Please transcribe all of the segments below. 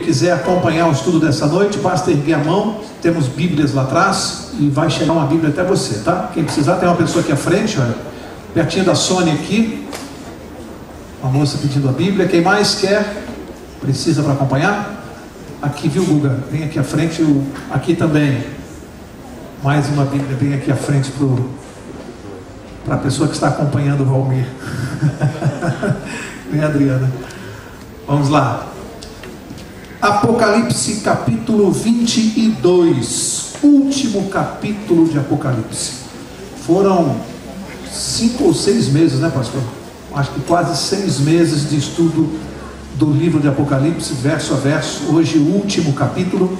quiser acompanhar o estudo dessa noite, basta erguer a mão. Temos Bíblias lá atrás e vai chegar uma Bíblia até você, tá? Quem precisar, tem uma pessoa aqui à frente, olha, pertinho da Sônia aqui, uma moça pedindo a Bíblia. Quem mais quer, precisa para acompanhar? Aqui, viu, Guga? Vem aqui à frente, aqui também. Mais uma Bíblia, vem aqui à frente para a pessoa que está acompanhando o Valmir. Vem, Adriana. Vamos lá. Apocalipse capítulo 22. Último capítulo de Apocalipse. Foram 5 ou 6 meses, né, pastor? Acho que quase 6 meses de estudo do livro de Apocalipse, verso a verso. Hoje o último capítulo.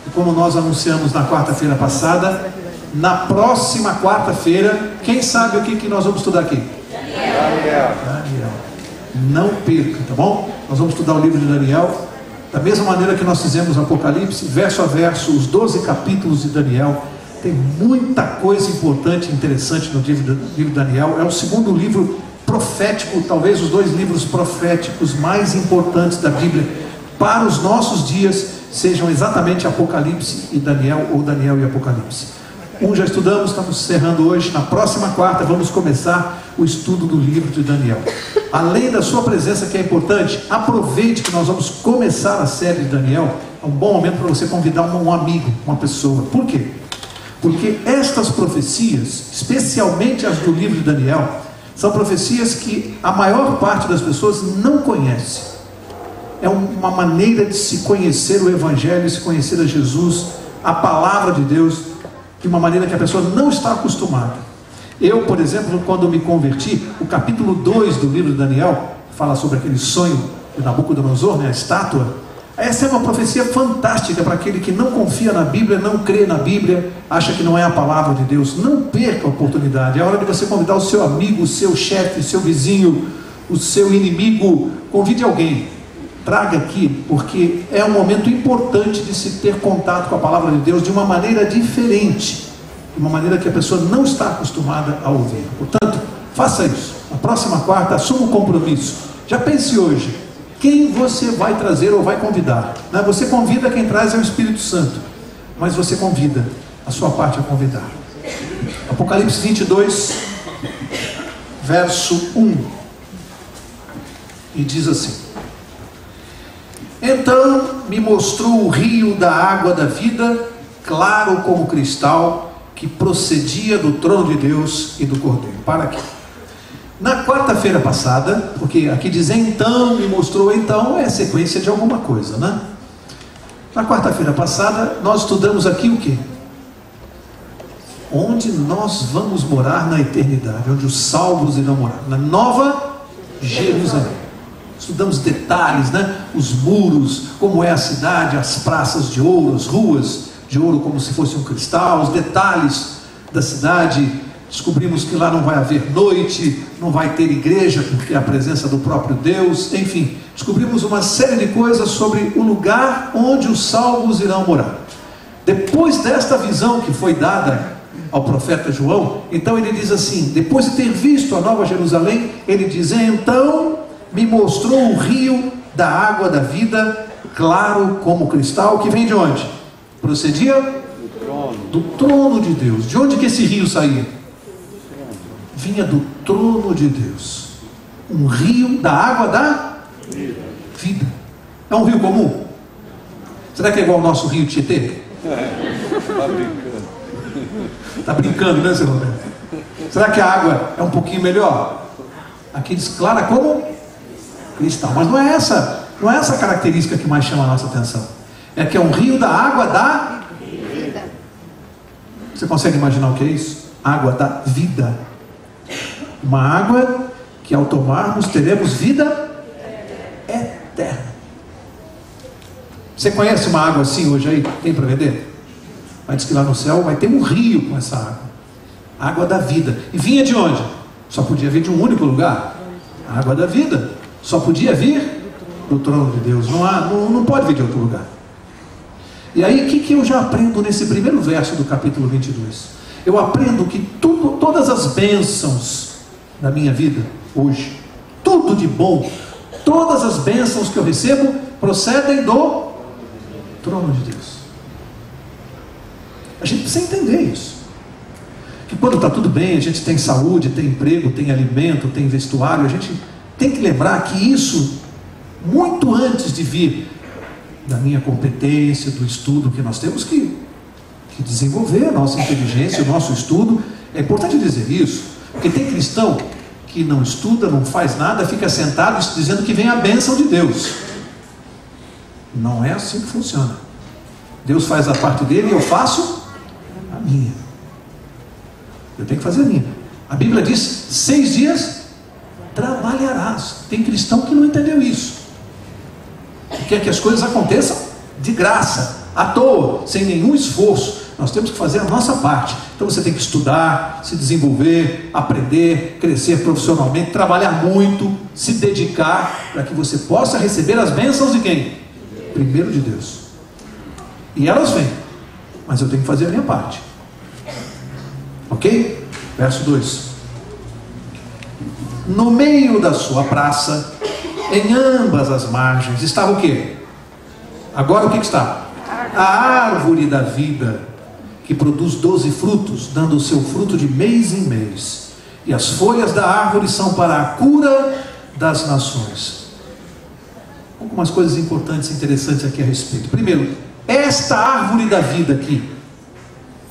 E como nós anunciamos na quarta-feira passada, na próxima quarta-feira, quem sabe o que nós vamos estudar aqui? Daniel. Não perca, tá bom? Nós vamos estudar o livro de Daniel, da mesma maneira que nós fizemos Apocalipse, verso a verso, os 12 capítulos de Daniel. Tem muita coisa importante e interessante no livro de Daniel. É o segundo livro profético, talvez os 2 livros proféticos mais importantes da Bíblia para os nossos dias sejam exatamente Apocalipse e Daniel, ou Daniel e Apocalipse. Já estudamos, estamos encerrando hoje. Na próxima quarta vamos começar o estudo do livro de Daniel. Além da sua presença, que é importante, aproveite que nós vamos começar a série de Daniel. É um bom momento para você convidar um amigo, uma pessoa. Por quê? Porque estas profecias, especialmente as do livro de Daniel, são profecias que a maior parte das pessoas não conhece. É uma maneira de se conhecer o Evangelho, se conhecer a Jesus, a palavra de Deus, de uma maneira que a pessoa não está acostumada. Eu, por exemplo, quando me converti, o capítulo 2 do livro de Daniel fala sobre aquele sonho de Nabucodonosor, né, a estátua. Essa é uma profecia fantástica para aquele que não confia na Bíblia, não crê na Bíblia, acha que não é a palavra de Deus. Não perca a oportunidade. É hora de você convidar o seu amigo, o seu chefe, o seu vizinho, o seu inimigo. Convide alguém. Traga aqui, porque é um momento importante de se ter contato com a palavra de Deus de uma maneira diferente, de uma maneira que a pessoa não está acostumada a ouvir. Portanto, faça isso. Na próxima quarta, assuma um compromisso. Já pense hoje, quem você vai trazer ou vai convidar? Você convida, quem traz é o Espírito Santo, mas você convida, a sua parte é convidar. Apocalipse 22, verso 1, e diz assim: Então me mostrou o rio da água da vida, claro como cristal, que procedia do trono de Deus e do Cordeiro. Para aqui. Na quarta-feira passada, porque aqui diz então, me mostrou, então é sequência de alguma coisa, né? Na quarta-feira passada, nós estudamos aqui o quê? Onde nós vamos morar na eternidade, onde os salvos irão morar, na Nova Jerusalém. Estudamos detalhes, né? Os muros, como é a cidade, as praças de ouro, as ruas de ouro como se fosse um cristal, os detalhes da cidade. Descobrimos que lá não vai haver noite, não vai ter igreja, porque é a presença do próprio Deus. Enfim, descobrimos uma série de coisas sobre o lugar onde os salvos irão morar. Depois desta visão que foi dada ao profeta João, então ele diz assim, depois de ter visto a Nova Jerusalém, ele diz, então me mostrou o rio da água da vida, claro como cristal, que vem de onde? Procedia? Do trono de Deus. De onde que esse rio saía? Vinha do trono de Deus. Um rio da água da vida. É um rio comum? Será que é igual ao nosso rio Tietê? Está brincando. Está brincando, né, seu Roberto? Será que a água é um pouquinho melhor? Aqui diz clara como cristal. Mas não é essa característica que mais chama a nossa atenção. É que é um rio da água da vida. Você consegue imaginar o que é isso? Água da vida. Uma água que ao tomarmos teremos vida eterna. Você conhece uma água assim hoje aí? Tem para vender? Mas diz que lá no céu vai ter um rio com essa água. Água da vida. E vinha de onde? Só podia vir de um único lugar. A água da vida. Só podia vir do trono de Deus. Não pode vir de outro lugar. E aí, o que eu já aprendo nesse primeiro verso do capítulo 22? Eu aprendo que todas as bênçãos da minha vida, hoje, tudo de bom, todas as bênçãos que eu recebo, procedem do trono de Deus. A gente precisa entender isso. Que quando está tudo bem, a gente tem saúde, tem emprego, tem alimento, tem vestuário, a gente tem que lembrar que isso, muito antes de vir da minha competência, do estudo que nós temos que desenvolver a nossa inteligência, o nosso estudo. É importante dizer isso, porque tem cristão que não estuda, não faz nada, fica sentado dizendo que vem a bênção de Deus. Não é assim que funciona. Deus faz a parte dele e eu faço a minha. Eu tenho que fazer a minha. A Bíblia diz: 6 dias trabalharás. Tem cristão que não entendeu isso. Quer que as coisas aconteçam de graça, à toa, sem nenhum esforço. Nós temos que fazer a nossa parte. Então você tem que estudar, se desenvolver, aprender, crescer profissionalmente, trabalhar muito, se dedicar, para que você possa receber as bênçãos de quem? Primeiro de Deus. E elas vêm, mas eu tenho que fazer a minha parte. Ok? Verso 2. No meio da sua praça, em ambas as margens, estava o quê? Agora o que está? A árvore da vida, que produz 12 frutos, dando o seu fruto de mês em mês. E as folhas da árvore são para a cura das nações. Algumas coisas importantes e interessantes aqui a respeito. Primeiro, esta árvore da vida aqui.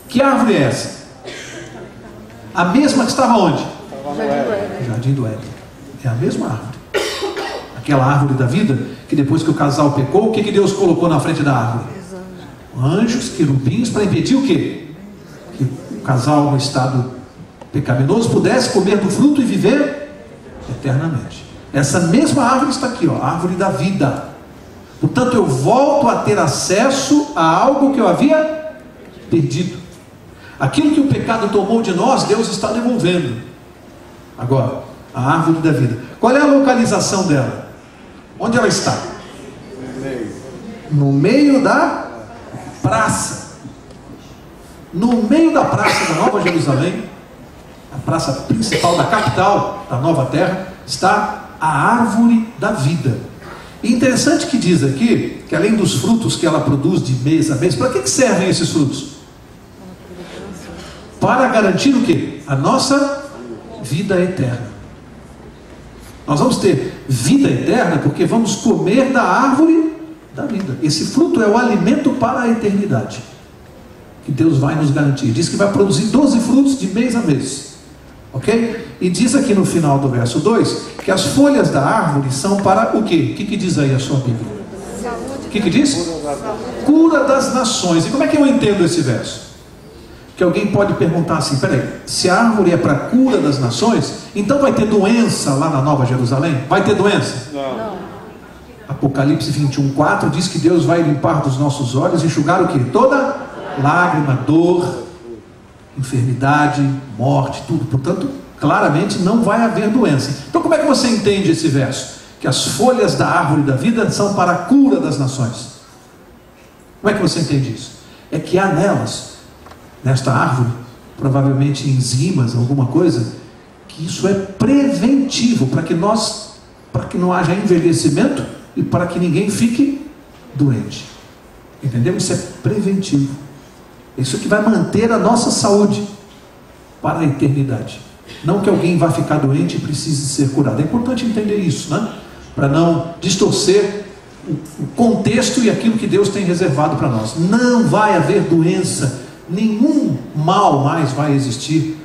Que árvore é essa? A mesma que estava onde? Jardim do Éden. É a mesma árvore. Aquela árvore da vida, que depois que o casal pecou, o que Deus colocou na frente da árvore? Anjos, querubins, para impedir o quê? Que o casal no estado pecaminoso pudesse comer do fruto e viver eternamente. Essa mesma árvore está aqui, ó, a árvore da vida. Portanto, eu volto a ter acesso a algo que eu havia perdido. Aquilo que o pecado tomou de nós, Deus está devolvendo. Agora, a árvore da vida. Qual é a localização dela? Onde ela está? No meio da praça. No meio da praça da Nova Jerusalém, a praça principal da capital da Nova Terra, está a árvore da vida. E interessante que diz aqui, que além dos frutos que ela produz de mês a mês, para que servem esses frutos? Para garantir o quê? A nossa vida eterna. Nós vamos ter vida eterna porque vamos comer da árvore da vida. Esse fruto é o alimento para a eternidade, que Deus vai nos garantir. Diz que vai produzir 12 frutos de mês a mês. Ok? E diz aqui no final do verso 2, que as folhas da árvore são para o quê? O que diz aí a sua Bíblia? O que diz? Cura das nações. E como é que eu entendo esse verso? Que alguém pode perguntar assim: peraí, se a árvore é para a cura das nações, então vai ter doença lá na Nova Jerusalém? Vai ter doença? Não. Apocalipse 21:4 diz que Deus vai limpar dos nossos olhos e enxugar o quê? Toda lágrima, dor, enfermidade, morte, tudo. Portanto, claramente não vai haver doença. Então como é que você entende esse verso? Que as folhas da árvore da vida são para a cura das nações. Como é que você entende isso? É que há nelas, nesta árvore, provavelmente enzimas, alguma coisa, que isso é preventivo, para que não haja envelhecimento e para que ninguém fique doente. Entendeu? Isso é preventivo. Isso que vai manter a nossa saúde para a eternidade. Não que alguém vá ficar doente e precise ser curado. É importante entender isso, né? Para não distorcer o contexto e aquilo que Deus tem reservado para nós. Não vai haver doença, nenhum mal mais vai existir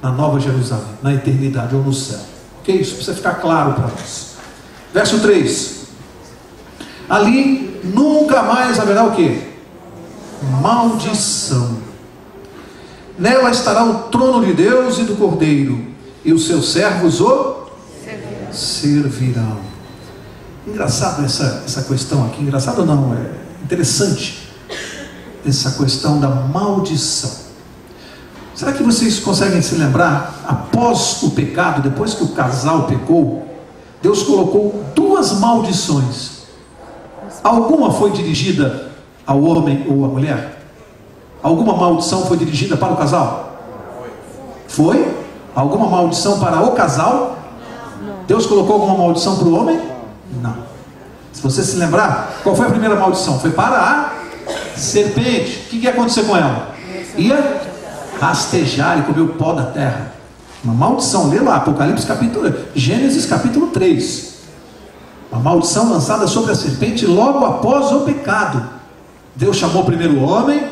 na Nova Jerusalém, na eternidade ou no céu. Ok? Isso precisa ficar claro para nós. Verso 3. Ali nunca mais haverá o quê? Maldição. Nela estará o trono de Deus e do Cordeiro, e os seus servos o servirão. Engraçado essa questão aqui. Engraçado não, é interessante essa questão da maldição. Será que vocês conseguem se lembrar, após o pecado, depois que o casal pecou, Deus colocou 2 maldições. Alguma foi dirigida ao homem ou à mulher? Alguma maldição foi dirigida para o casal? Foi? Alguma maldição para o casal? Deus colocou alguma maldição para o homem? Não. Se você se lembrar, qual foi a primeira maldição? Foi para a serpente. O que ia acontecer com ela? Ia rastejar e comer o pó da terra. Uma maldição. Lê lá, Gênesis capítulo 3. Uma maldição lançada sobre a serpente logo após o pecado. Deus chamou primeiro o homem,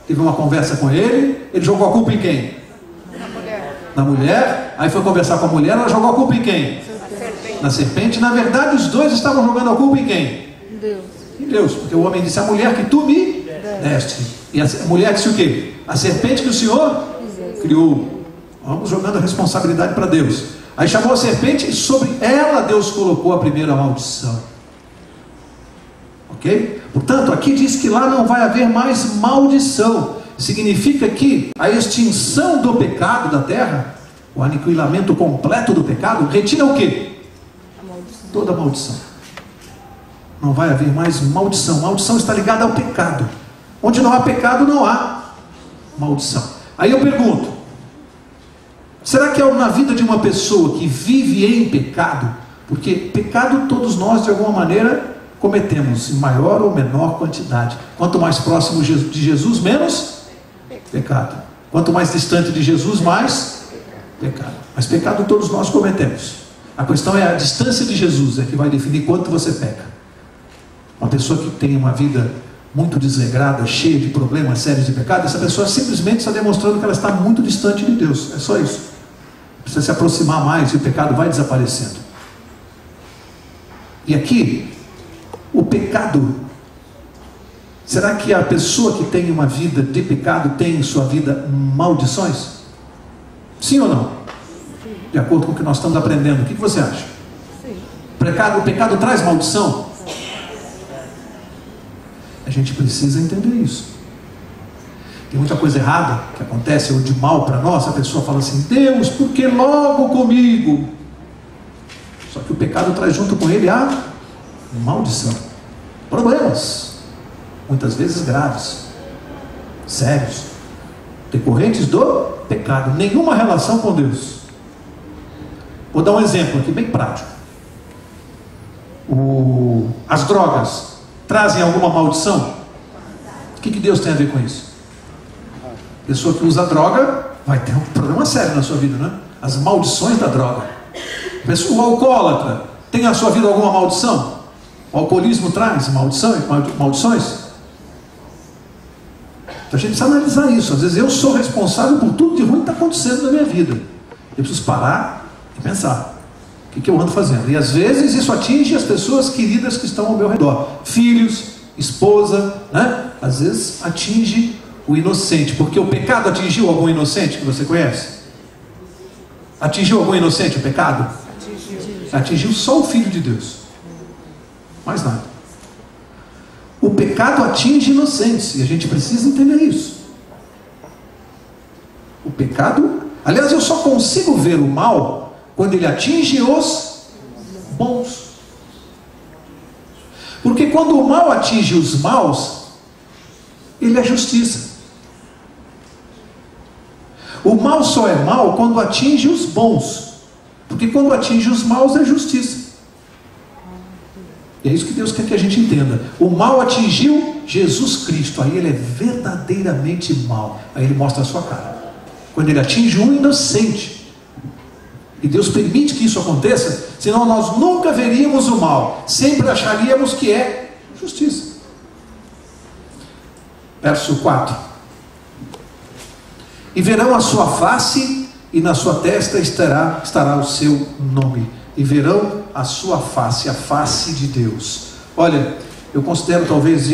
teve uma conversa com ele jogou a culpa em quem? Na mulher. Aí foi conversar com a mulher, ela jogou a culpa em quem? Na serpente. Na verdade, os dois estavam jogando a culpa em quem? Deus. Em Deus, porque o homem disse: a mulher que tu me deste. E a mulher disse o quê? A serpente que o Senhor criou. Vamos jogando a responsabilidade para Deus. Aí chamou a serpente e sobre ela Deus colocou a primeira maldição. Ok? Portanto, aqui diz que lá não vai haver mais maldição. Significa que a extinção do pecado da terra, o aniquilamento completo do pecado, retira o quê? Toda a maldição. Não vai haver mais maldição. Maldição está ligada ao pecado. Onde não há pecado, não há maldição. Aí eu pergunto: será que é na vida de uma pessoa que vive em pecado? Porque pecado todos nós de alguma maneira cometemos, em maior ou menor quantidade. Quanto mais próximo de Jesus, menos pecado. Quanto mais distante de Jesus, mais pecado. Mas pecado todos nós cometemos. A questão é a distância de Jesus, é que vai definir quanto você peca. Uma pessoa que tem uma vida muito desregrada, cheia de problemas sérios de pecado, essa pessoa simplesmente está demonstrando que ela está muito distante de Deus. É só isso. Precisa se aproximar mais e o pecado vai desaparecendo. E aqui, o pecado, será que a pessoa que tem uma vida de pecado tem em sua vida maldições? Sim ou não? De acordo com o que nós estamos aprendendo, o que você acha? O pecado traz maldição? A gente precisa entender isso. Tem muita coisa errada que acontece, ou de mal para nós. A pessoa fala assim: Deus, por que logo comigo? Só que o pecado traz junto com ele a maldição, problemas, muitas vezes graves, sérios, decorrentes do pecado, nenhuma relação com Deus. Vou dar um exemplo aqui bem prático. As drogas trazem alguma maldição? O que Deus tem a ver com isso? A pessoa que usa droga vai ter um problema sério na sua vida, né? As maldições da droga. O alcoólatra tem na sua vida alguma maldição? O alcoolismo traz maldições? Então a gente precisa analisar isso. Às vezes eu sou responsável por tudo de ruim que está acontecendo na minha vida. Eu preciso parar e pensar: o que eu ando fazendo? E às vezes isso atinge as pessoas queridas que estão ao meu redor, filhos, esposa, né? Às vezes atinge o inocente, porque o pecado atingiu algum inocente que você conhece? Atingiu algum inocente o pecado? Atingiu só o Filho de Deus, mais nada. O pecado atinge inocentes, e a gente precisa entender isso. O pecado, aliás, eu só consigo ver o mal quando ele atinge os bons. Porque quando o mal atinge os maus, ele é justiça. O mal só é mal quando atinge os bons. Porque quando atinge os maus é justiça. E é isso que Deus quer que a gente entenda. O mal atingiu Jesus Cristo, aí ele é verdadeiramente mal. Aí ele mostra a sua cara. Quando ele atinge um inocente, e Deus permite que isso aconteça, senão nós nunca veríamos o mal, sempre acharíamos que é justiça. Verso 4: e verão a sua face, e na sua testa estará o seu nome. E verão a sua face, a face de Deus. Olha, eu considero talvez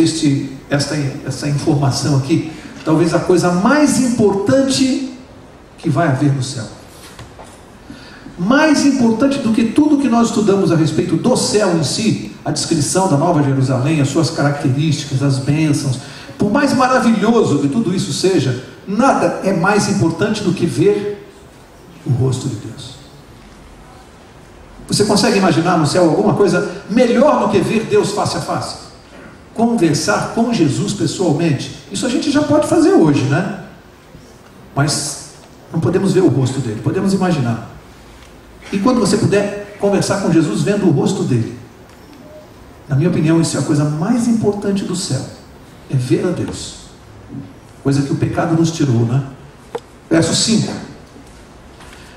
essa informação aqui, talvez a coisa mais importante que vai haver no céu. Mais importante do que tudo que nós estudamos a respeito do céu em si, a descrição da Nova Jerusalém, as suas características, as bênçãos, por mais maravilhoso que tudo isso seja, nada é mais importante do que ver o rosto de Deus. Você consegue imaginar no céu alguma coisa melhor do que ver Deus face a face? Conversar com Jesus pessoalmente. Isso a gente já pode fazer hoje, né? Mas não podemos ver o rosto dele, podemos imaginar. E quando você puder conversar com Jesus vendo o rosto dele, na minha opinião, isso é a coisa mais importante do céu. é ver a Deus, coisa que o pecado nos tirou, né? Verso 5: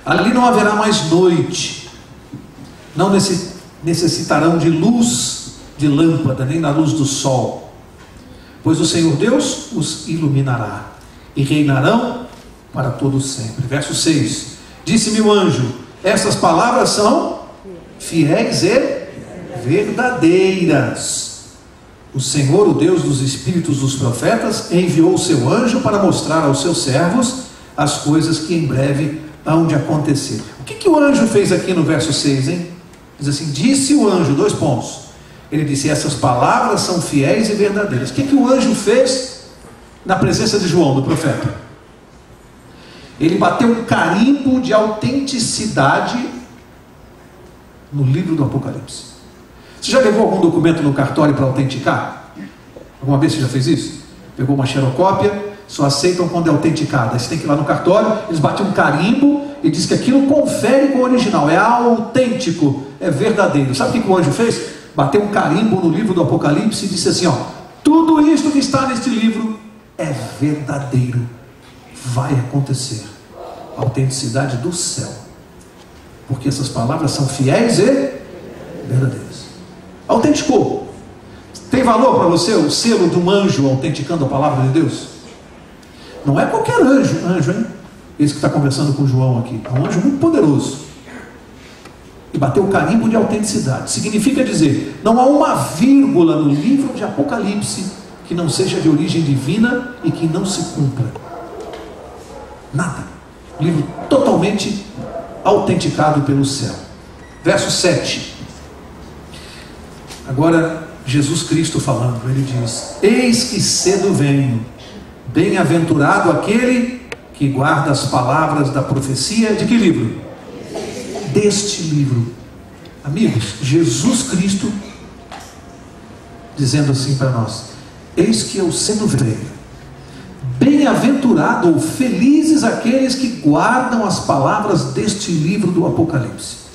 ali não haverá mais noite, não necessitarão de luz de lâmpada, nem da luz do sol, pois o Senhor Deus os iluminará, e reinarão para todo sempre. Verso 6: disse-me o anjo: essas palavras são fiéis e verdadeiras. O Senhor, o Deus dos espíritos dos profetas, enviou o seu anjo para mostrar aos seus servos as coisas que em breve hão de acontecer. O que o anjo fez aqui no verso 6, hein? Diz assim: disse o anjo, 2 pontos. Ele disse: essas palavras são fiéis e verdadeiras. O que o anjo fez na presença de João, do profeta? Ele bateu um carimbo de autenticidade no livro do Apocalipse. Você já levou algum documento no cartório para autenticar? Alguma vez você já fez isso? Pegou uma xerocópia, só aceitam quando é autenticada. Aí você tem que ir lá no cartório, eles batem um carimbo e diz que aquilo confere com o original, é autêntico, é verdadeiro. Sabe o que o anjo fez? Bateu um carimbo no livro do Apocalipse e disse assim: ó, tudo isso que está neste livro é verdadeiro, vai acontecer. A autenticidade do céu, porque essas palavras são fiéis e verdadeiras. Autenticou. Tem valor para você o selo de um anjo autenticando a palavra de Deus? Não é qualquer anjo, hein? Esse que está conversando com João aqui. É um anjo muito poderoso. E bateu o carimbo de autenticidade. Significa dizer, não há uma vírgula no livro de Apocalipse que não seja de origem divina e que não se cumpra. Nada. Um livro totalmente autenticado pelo céu. Verso 7. Agora Jesus Cristo falando, ele diz: eis que cedo venho, bem-aventurado aquele que guarda as palavras da profecia. De que livro? Deste livro. Amigos, Jesus Cristo dizendo assim para nós: eis que eu cedo venho, bem-aventurado ou felizes aqueles que guardam as palavras deste livro do Apocalipse.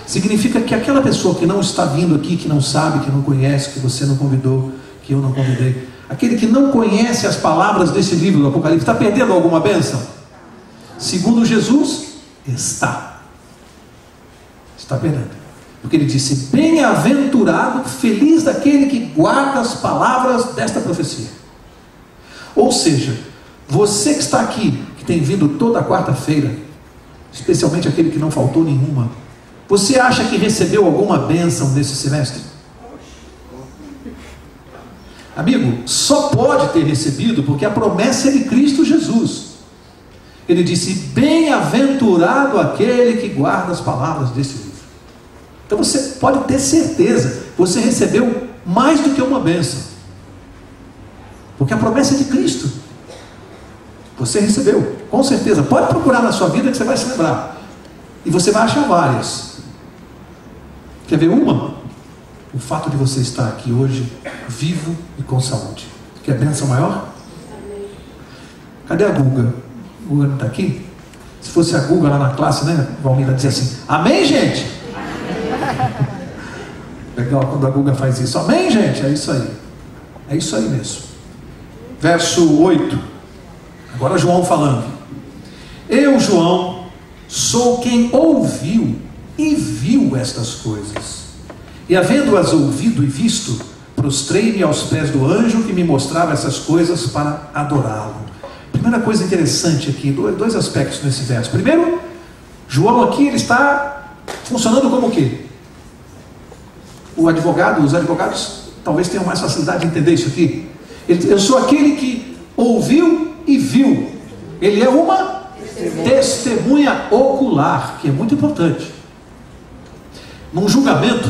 Significa que aquela pessoa que não está vindo aqui, que não sabe, que não conhece, que você não convidou, que eu não convidei, aquele que não conhece as palavras desse livro do Apocalipse, está perdendo alguma bênção? Segundo Jesus, está perdendo, porque ele disse: bem-aventurado, feliz daquele que guarda as palavras desta profecia. Ou seja, você que está aqui, que tem vindo toda quarta-feira, especialmente aquele que não faltou nenhuma, você acha que recebeu alguma bênção nesse semestre? Amigo, só pode ter recebido porque a promessa é de Cristo Jesus. Ele disse: bem-aventurado aquele que guarda as palavras desse livro. Então você pode ter certeza, você recebeu mais do que uma bênção, porque a promessa é de Cristo. Você recebeu, com certeza. Pode procurar na sua vida que você vai se lembrar, e você vai achar várias. Quer ver uma? O fato de você estar aqui hoje, vivo e com saúde. Quer bênção maior? Cadê a Guga? A Guga não está aqui? Se fosse a Guga lá na classe, né? Valmira dizia assim: amém, gente? Legal quando a Guga faz isso. Amém, gente? É isso aí. É isso aí mesmo. Verso 8. Agora João falando: eu, João, sou quem ouviu e viu estas coisas, e havendo-as ouvido e visto, prostrei-me aos pés do anjo que me mostrava essas coisas para adorá-lo. Primeira coisa interessante aqui, 2 aspectos nesse verso. Primeiro, João aqui ele está funcionando como o quê? Os advogados talvez tenham mais facilidade de entender isso aqui. Eu sou aquele que ouviu e viu. Ele é uma testemunha ocular, que é muito importante. Num julgamento,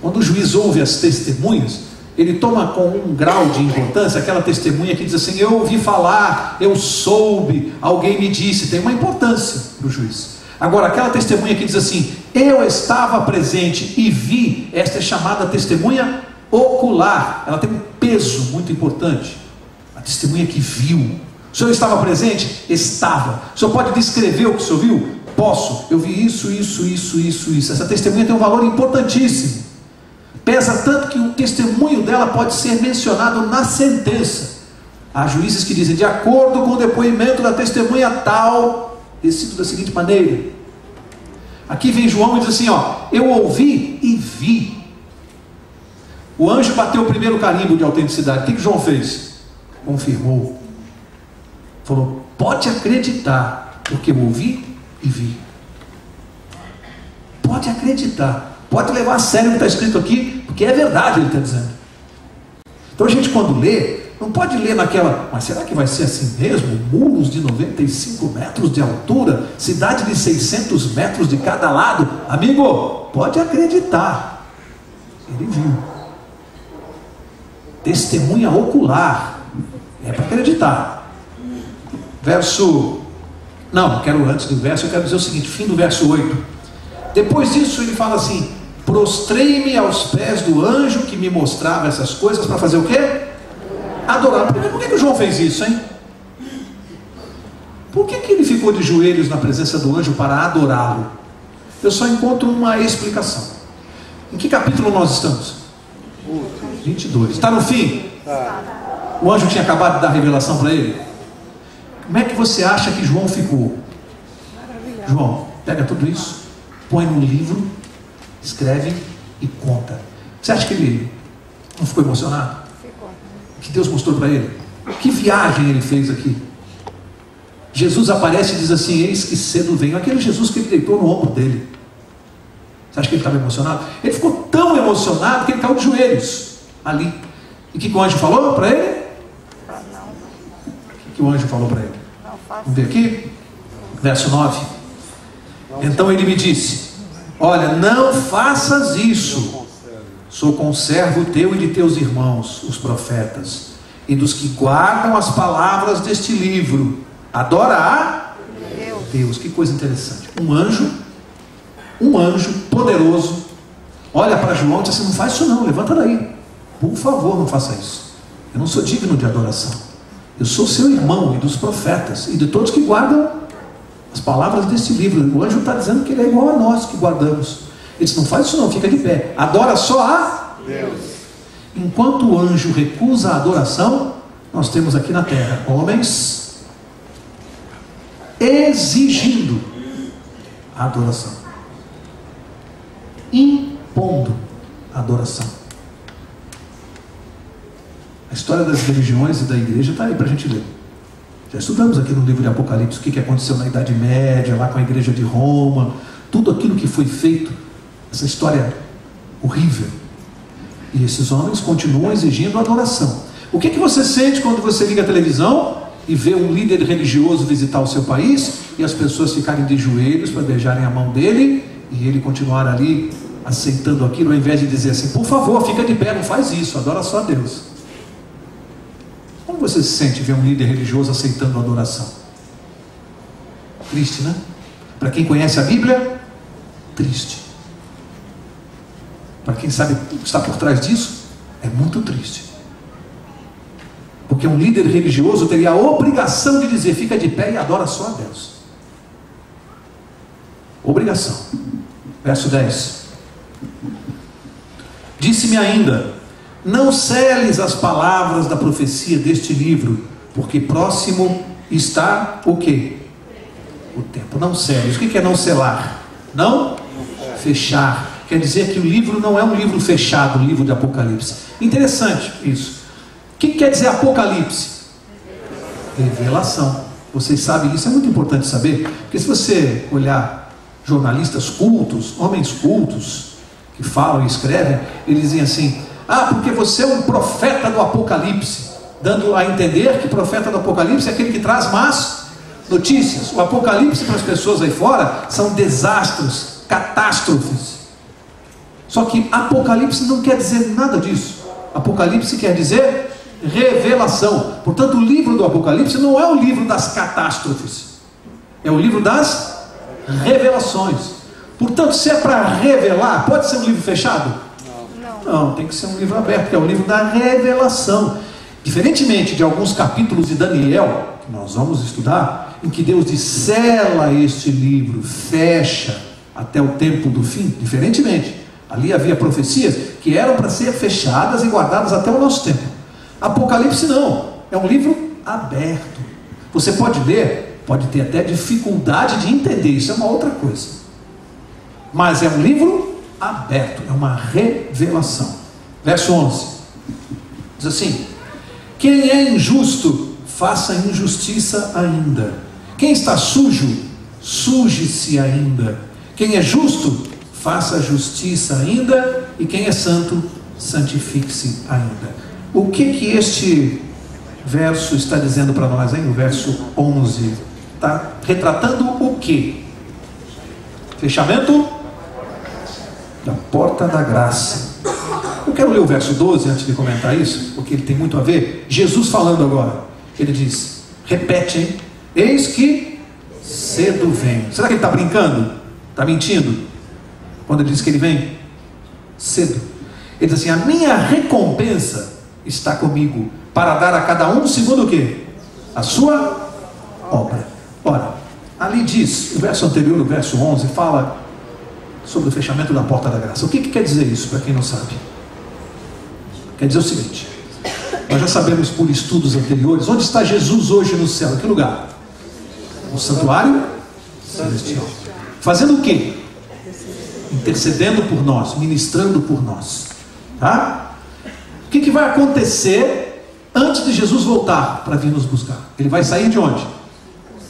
quando o juiz ouve as testemunhas, ele toma com um grau de importância aquela testemunha que diz assim: eu ouvi falar, eu soube, alguém me disse. Tem uma importância para o juiz. Agora, aquela testemunha que diz assim: eu estava presente e vi, esta é chamada testemunha ocular. Ela tem um peso muito importante. A testemunha que viu. O senhor estava presente? Estava. O senhor pode descrever o que o senhor viu? Posso. Eu vi isso. Essa testemunha tem um valor importantíssimo. Pesa tanto que o testemunho dela pode ser mencionado na sentença. Há juízes que dizem, de acordo com o depoimento da testemunha tal, decido da seguinte maneira. Aqui vem João e diz assim, eu ouvi e vi. O anjo bateu o primeiro carimbo de autenticidade. O que João fez? Confirmou. Falou, pode acreditar, porque eu ouvi e vi. Pode acreditar. Pode levar a sério o que está escrito aqui, porque é verdade, ele está dizendo. Então a gente quando lê, não pode ler naquela, mas será que vai ser assim mesmo? Muros de 95 metros de altura, cidade de 600 metros de cada lado. Amigo, pode acreditar. Ele viu. Testemunha ocular. É para acreditar. Antes do verso, eu quero dizer o seguinte, fim do verso 8. Depois disso ele fala assim, prostrei-me aos pés do anjo que me mostrava essas coisas para fazer o quê? Adorar. Por que o João fez isso, hein? Por que ele ficou de joelhos na presença do anjo para adorá-lo? Eu só encontro uma explicação. Em que capítulo nós estamos? 22. Está no fim? O anjo tinha acabado de dar a revelação para ele? Como é que você acha que João ficou? João, pega tudo isso, põe no livro, escreve e conta. Você acha que ele não ficou emocionado? Que Deus mostrou para ele? Que viagem ele fez aqui? Jesus aparece e diz assim, eis que cedo venho. Aquele Jesus que ele deitou no ombro dele. Você acha que ele estava emocionado? Ele ficou tão emocionado que ele caiu de joelhos ali. E o que o anjo falou para ele? O que o anjo falou para ele? Vamos ver aqui? Verso 9. Então ele me disse, olha, não faças isso. Sou conservo teu e de teus irmãos, os profetas, e dos que guardam as palavras deste livro. Adora a Deus. Que coisa interessante. Um anjo poderoso, olha para João e diz assim, não faz isso não, levanta daí. Por favor, não faça isso. Eu não sou digno de adoração. Eu sou seu irmão e dos profetas, e de todos que guardam as palavras deste livro. O anjo está dizendo que ele é igual a nós que guardamos. Ele disse, não faz isso não, fica de pé. Adora só a Deus. Enquanto o anjo recusa a adoração, nós temos aqui na terra homens exigindo a adoração, impondo a adoração. A história das religiões e da igreja está aí para a gente ler. Já estudamos aqui no livro de Apocalipse o que aconteceu na Idade Média, lá com a igreja de Roma, tudo aquilo que foi feito, essa história horrível. E esses homens continuam exigindo adoração. O que você sente quando você liga a televisão e vê um líder religioso visitar o seu país e as pessoas ficarem de joelhos para beijarem a mão dele e ele continuar ali aceitando aquilo, ao invés de dizer assim, por favor, fica de pé, não faz isso, adora só a Deus. Como você se sente ver um líder religioso aceitando a adoração? Triste, né? Para quem conhece a Bíblia, triste. Para quem sabe o que está por trás disso, é muito triste. Porque um líder religioso teria a obrigação de dizer, fica de pé e adora só a Deus. Obrigação. Verso 10. Disse-me ainda, não seles as palavras da profecia deste livro, porque próximo está o quê? O tempo. Não seles. O que é não selar? Não fechar. Quer dizer que o livro não é um livro fechado, o livro de Apocalipse. Interessante isso. O que quer dizer Apocalipse? Revelação. Vocês sabem, isso é muito importante saber, porque se você olhar jornalistas cultos, homens cultos, que falam e escrevem, eles dizem assim, porque você é um profeta do Apocalipse, dando a entender que profeta do Apocalipse é aquele que traz más notícias. O Apocalipse para as pessoas aí fora são desastres, catástrofes. Só que Apocalipse não quer dizer nada disso. Apocalipse quer dizer revelação. Portanto, o livro do Apocalipse não é o livro das catástrofes, é o livro das revelações. Portanto, se é para revelar, pode ser um livro fechado? Não, tem que ser um livro aberto, que é o livro da revelação. Diferentemente de alguns capítulos de Daniel, que nós vamos estudar, em que Deus diz, sela este livro, fecha até o tempo do fim. Diferentemente, Ali havia profecias que eram para ser fechadas e guardadas até o nosso tempo. Apocalipse não, é um livro aberto. Você pode ler, pode ter até dificuldade de entender, isso é uma outra coisa. Mas é um livro aberto, é uma revelação. Verso 11, diz assim: quem é injusto, faça injustiça ainda. Quem está sujo, suje-se ainda. Quem é justo, faça justiça ainda. E quem é santo, santifique-se ainda. O que este verso está dizendo para nós, hein? O verso 11 está retratando o que? Fechamento da porta da graça. Eu quero ler o verso 12 antes de comentar isso, porque ele tem muito a ver. Jesus falando agora, ele diz, repete, hein? Eis que cedo venho. Será que ele está brincando? Está mentindo? Quando ele diz que ele vem cedo, ele diz assim: a minha recompensa está comigo, para dar a cada um segundo o quê? A sua obra. Ora, ali diz, o verso anterior, o verso 11, fala sobre o fechamento da porta da graça. O que quer dizer isso, para quem não sabe? Quer dizer o seguinte: nós já sabemos por estudos anteriores, onde está Jesus hoje no céu? Em que lugar? No santuário celestial. Fazendo o quê? Intercedendo por nós, ministrando por nós. Tá? O que vai acontecer antes de Jesus voltar para vir nos buscar? Ele vai sair de onde?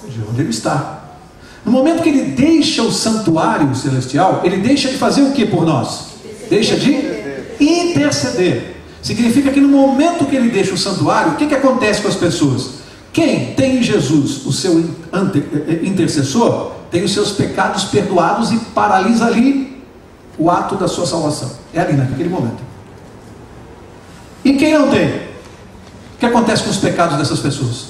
De onde ele está. No momento que ele deixa o santuário celestial, ele deixa de fazer o que por nós? Deixa de interceder. Significa que no momento que ele deixa o santuário, o que acontece com as pessoas? Quem tem em Jesus o seu intercessor, tem os seus pecados perdoados e paralisa ali o ato da sua salvação. É ali naquele momento. E quem não tem? O que acontece com os pecados dessas pessoas?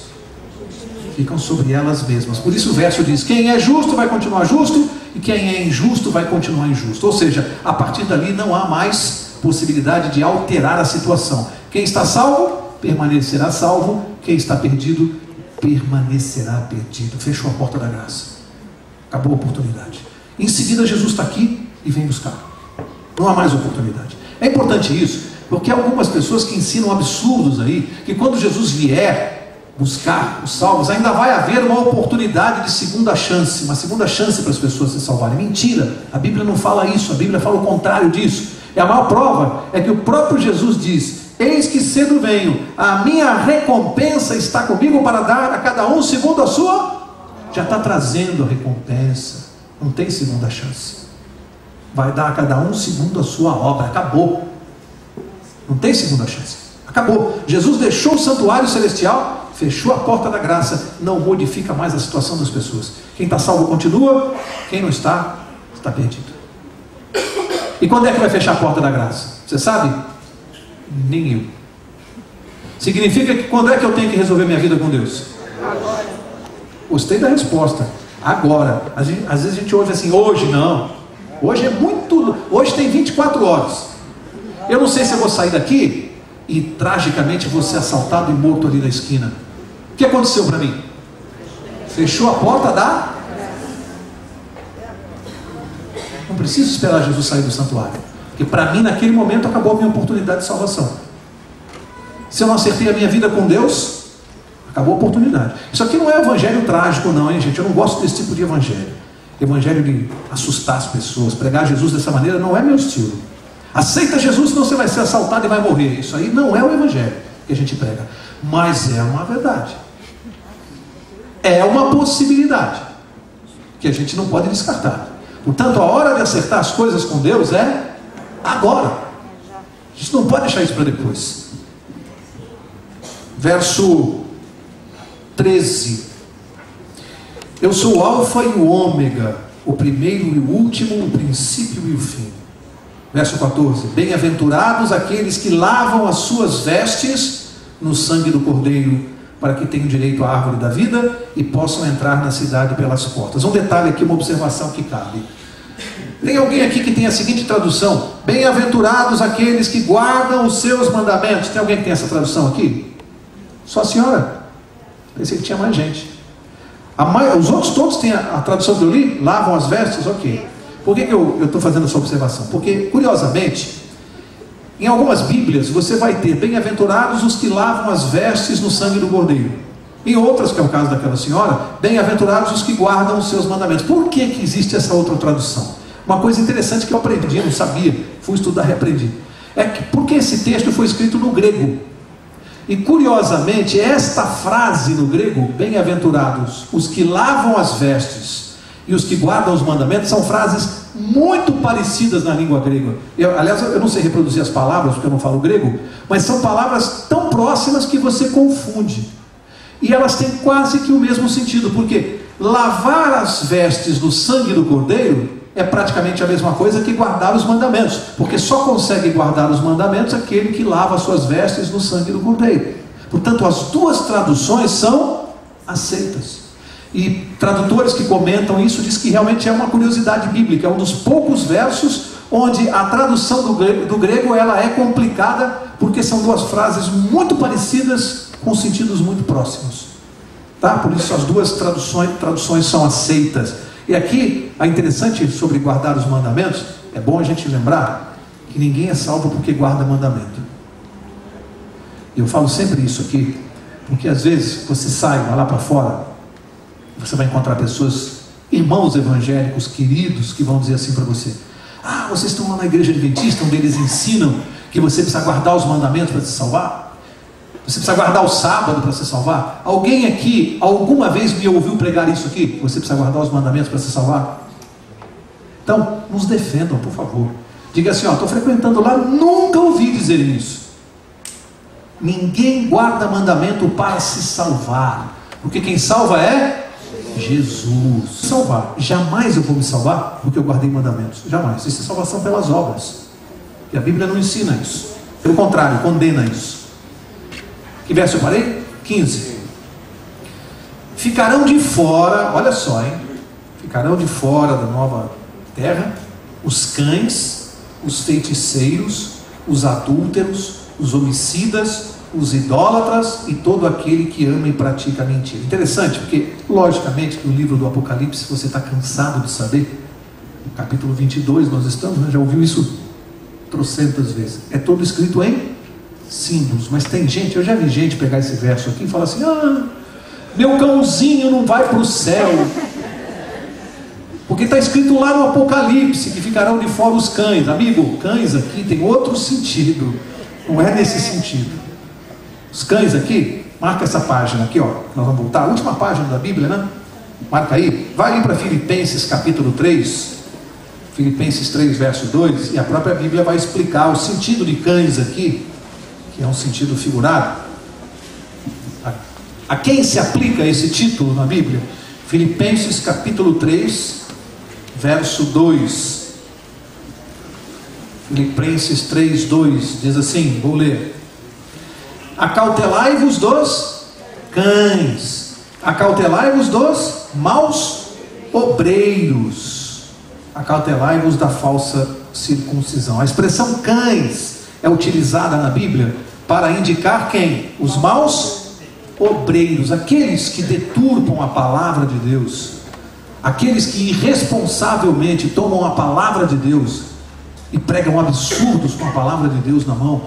Ficam sobre elas mesmas. Por isso o verso diz: quem é justo vai continuar justo, e quem é injusto vai continuar injusto. Ou seja, a partir dali não há mais possibilidade de alterar a situação. Quem está salvo, permanecerá salvo. Quem está perdido, permanecerá perdido. Fechou a porta da graça. Acabou a oportunidade. Em seguida Jesus está aqui e vem buscar. Não há mais oportunidade. É importante isso, porque há algumas pessoas que ensinam absurdos aí, que quando Jesus vier buscar os salvos, ainda vai haver uma oportunidade de segunda chance, uma segunda chance para as pessoas se salvarem. Mentira, a Bíblia não fala isso, a Bíblia fala o contrário disso. E a maior prova é que o próprio Jesus diz: eis que cedo venho, a minha recompensa está comigo para dar a cada um segundo a sua. Já está trazendo a recompensa, não tem segunda chance. Vai dar a cada um segundo a sua obra. Acabou. Não tem segunda chance. Acabou. Jesus deixou o santuário celestial, fechou a porta da graça, não modifica mais a situação das pessoas. Quem está salvo continua, quem não está, está perdido. E quando é que vai fechar a porta da graça? Você sabe? Nem eu. Significa que quando é que eu tenho que resolver minha vida com Deus? Agora. Gostei da resposta. Agora. Às vezes a gente ouve assim: hoje não. Hoje é muito. Hoje tem 24 horas. Eu não sei se eu vou sair daqui e tragicamente vou ser assaltado e morto ali na esquina. O que aconteceu para mim? Fechou a porta da. Não preciso esperar Jesus sair do santuário, porque para mim naquele momento acabou a minha oportunidade de salvação. Se eu não acertei a minha vida com Deus, acabou a oportunidade. Isso aqui não é evangelho trágico não, hein, gente? Eu não gosto desse tipo de evangelho. Evangelho de assustar as pessoas. Pregar Jesus dessa maneira não é meu estilo. Aceita Jesus, senão você vai ser assaltado e vai morrer. Isso aí não é o evangelho que a gente prega. Mas é uma verdade. É uma possibilidade que a gente não pode descartar. Portanto, a hora de acertar as coisas com Deus é agora. A gente não pode deixar isso para depois. Verso 13. Eu sou o alfa e o ômega, o primeiro e o último, o princípio e o fim. Verso 14. Bem-aventurados aqueles que lavam as suas vestes no sangue do Cordeiro, para que tenham direito à árvore da vida e possam entrar na cidade pelas portas. Um detalhe aqui, uma observação que cabe. Tem alguém aqui que tem a seguinte tradução: bem-aventurados aqueles que guardam os seus mandamentos. Tem alguém que tem essa tradução aqui? Só a senhora? Pensei que tinha mais gente. Os outros todos têm a tradução que eu li: lavam as vestes, ok. Por que eu estou fazendo essa observação? Porque, curiosamente, em algumas Bíblias você vai ter bem-aventurados os que lavam as vestes no sangue do cordeiro. Em outras, que é o caso daquela senhora, bem-aventurados os que guardam os seus mandamentos. Por que existe essa outra tradução? Uma coisa interessante que eu aprendi, não sabia, fui estudar e aprendi. É que porque esse texto foi escrito no grego. E curiosamente, esta frase no grego, bem-aventurados os que lavam as vestes e os que guardam os mandamentos, são frases muito parecidas na língua grega. Aliás, eu não sei reproduzir as palavras, porque eu não falo grego, mas são palavras tão próximas que você confunde. E elas têm quase que o mesmo sentido, porque lavar as vestes no sangue do cordeiro é praticamente a mesma coisa que guardar os mandamentos, porque só consegue guardar os mandamentos aquele que lava as suas vestes no sangue do cordeiro. Portanto, as duas traduções são aceitas. E tradutores que comentam isso diz que realmente é uma curiosidade bíblica, é um dos poucos versos onde a tradução do grego ela é complicada, porque são duas frases muito parecidas com sentidos muito próximos, tá? Por isso as duas traduções são aceitas. E aqui, a interessante sobre guardar os mandamentos, é bom a gente lembrar que ninguém é salvo porque guarda mandamento. Eu falo sempre isso aqui, porque às vezes você sai, vai lá para fora, você vai encontrar pessoas, irmãos evangélicos queridos, que vão dizer assim para você: ah, vocês estão lá na igreja adventista, onde eles ensinam que você precisa guardar os mandamentos para se salvar? Você precisa guardar o sábado para se salvar? Alguém aqui, alguma vez me ouviu pregar isso aqui? Você precisa guardar os mandamentos para se salvar? Então, nos defendam, por favor. Diga assim, ó, estou frequentando lá, nunca ouvi dizer isso. Ninguém guarda mandamento para se salvar, porque quem salva é Jesus. Salvar, jamais eu vou me salvar porque eu guardei mandamentos, jamais. Isso é salvação pelas obras, e a Bíblia não ensina isso, pelo contrário, condena isso. Que verso eu parei? 15. Ficarão de fora, olha só, hein? Ficarão de fora da nova terra os cães, os feiticeiros, os adúlteros, os homicidas, os idólatras e todo aquele que ama e pratica mentira. Interessante, porque logicamente que o livro do Apocalipse você está cansado de saber. No capítulo 22 nós estamos, né? Já ouviu isso trocentas vezes. É todo escrito em símbolos, mas tem gente, eu já vi gente pegar esse verso aqui e falar assim: ah, meu cãozinho não vai para o céu, porque está escrito lá no Apocalipse que ficarão de fora os cães. Amigo, cães aqui tem outro sentido, não é nesse sentido. Os cães aqui, marca essa página aqui, ó, nós vamos voltar, a última página da Bíblia, né? Marca aí, vai aí para Filipenses capítulo 3, Filipenses 3 verso 2, e a própria Bíblia vai explicar o sentido de cães aqui, que é um sentido figurado. A quem se aplica esse título na Bíblia? Filipenses capítulo 3 verso 2. Filipenses 3, 2 diz assim, vou ler: acautelai-vos dos cães, acautelai-vos dos maus obreiros, acautelai-vos da falsa circuncisão. A expressão cães é utilizada na Bíblia para indicar quem? Os maus obreiros, aqueles que deturpam a palavra de Deus, aqueles que irresponsavelmente tomam a palavra de Deus e pregam absurdos com a palavra de Deus na mão,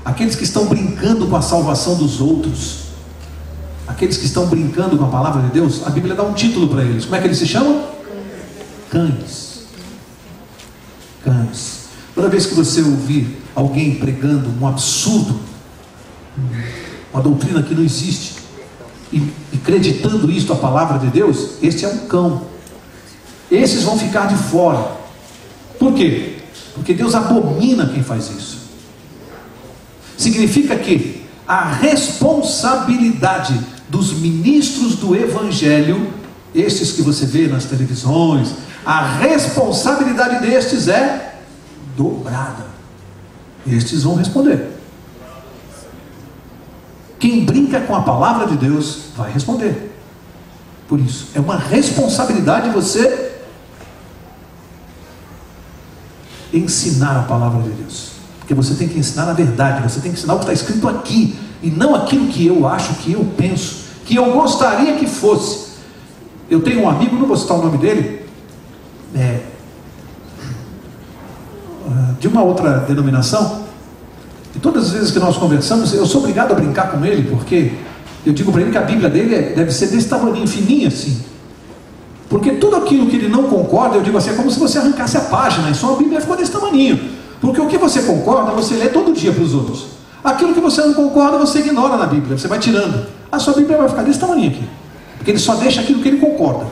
aqueles que estão brincando com a salvação dos outros, aqueles que estão brincando com a palavra de Deus. A Bíblia dá um título para eles. Como é que eles se chamam? Cães. Cães. Toda vez que você ouvir alguém pregando um absurdo, uma doutrina que não existe, e acreditando isto a palavra de Deus, este é um cão. Esses vão ficar de fora. Por quê? Porque Deus abomina quem faz isso. Significa que a responsabilidade dos ministros do Evangelho, estes que você vê nas televisões, a responsabilidade destes é dobrada. Estes vão responder. Quem brinca com a palavra de Deus vai responder. Por isso, é uma responsabilidade você ensinar a palavra de Deus, porque você tem que ensinar a verdade, você tem que ensinar o que está escrito aqui, e não aquilo que eu acho, que eu penso, que eu gostaria que fosse. Eu tenho um amigo, não vou citar o nome dele, uma outra denominação, e todas as vezes que nós conversamos, eu sou obrigado a brincar com ele, porque eu digo para ele que a Bíblia dele deve ser desse tamanho, fininha assim. Porque tudo aquilo que ele não concorda, eu digo assim, é como se você arrancasse a página, e só a Bíblia ficou desse tamanho. Porque o que você concorda, você lê todo dia para os outros. Aquilo que você não concorda, você ignora na Bíblia, você vai tirando. A sua Bíblia vai ficar desse tamanho aqui. Porque ele só deixa aquilo que ele concorda.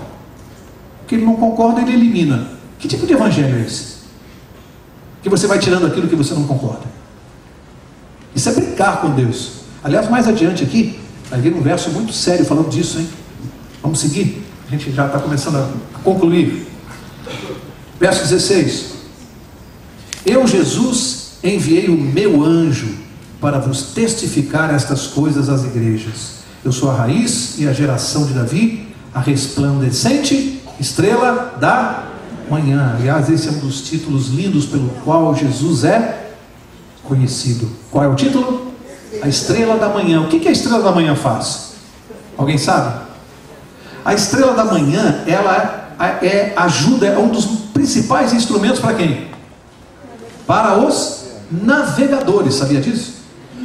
O que ele não concorda, ele elimina. Que tipo de evangelho é esse? Que você vai tirando aquilo que você não concorda. Isso é brincar com Deus. Aliás, mais adiante aqui, vai vir um verso muito sério falando disso, hein? Vamos seguir? A gente já está começando a concluir. Verso 16. Eu, Jesus, enviei o meu anjo para vos testificar estas coisas às igrejas. Eu sou a raiz e a geração de Davi, a resplandecente estrela da manhã. Aliás, esse é um dos títulos lindos pelo qual Jesus é conhecido. Qual é o título? A estrela da manhã. O que a estrela da manhã faz? Alguém sabe? A estrela da manhã, ela ajuda, é um dos principais instrumentos para quem? Para os navegadores, sabia disso?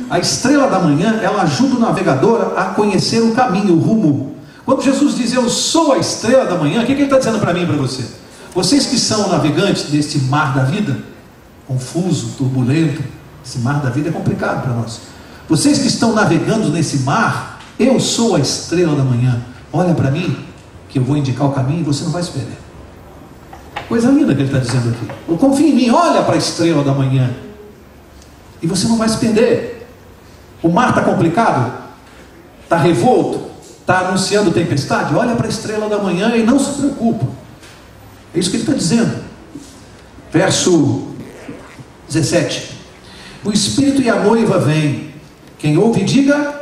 A estrela da manhã, ela ajuda o navegador a conhecer o caminho, o rumo. Quando Jesus diz, eu sou a estrela da manhã, o que ele está dizendo para mim e para você? Vocês que são navegantes deste mar da vida, confuso, turbulento, esse mar da vida é complicado para nós. Vocês que estão navegando nesse mar, eu sou a estrela da manhã. Olha para mim, que eu vou indicar o caminho e você não vai se perder. Coisa linda que ele está dizendo aqui. Confia em mim, olha para a estrela da manhã e você não vai se perder. O mar está complicado, está revolto, está anunciando tempestade, olha para a estrela da manhã e não se preocupa. É isso que ele está dizendo. Verso 17. O Espírito e a noiva vêm. Quem ouve, diga,